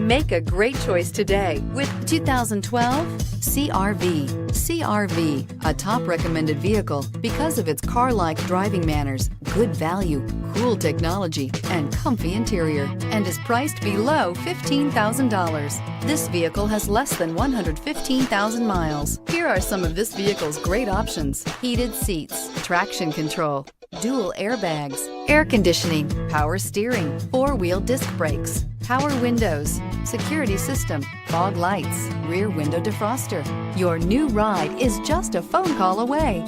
Make a great choice today with 2012 CR-V. CR-V, a top recommended vehicle because of its car-like driving manners, good value, cool technology, and comfy interior, and is priced below $15,000. This vehicle has less than 115,000 miles. Here are some of this vehicle's great options: heated seats, traction control, dual airbags, air conditioning, power steering, four-wheel disc brakes, power windows, security system, fog lights, rear window defroster. Your new ride is just a phone call away.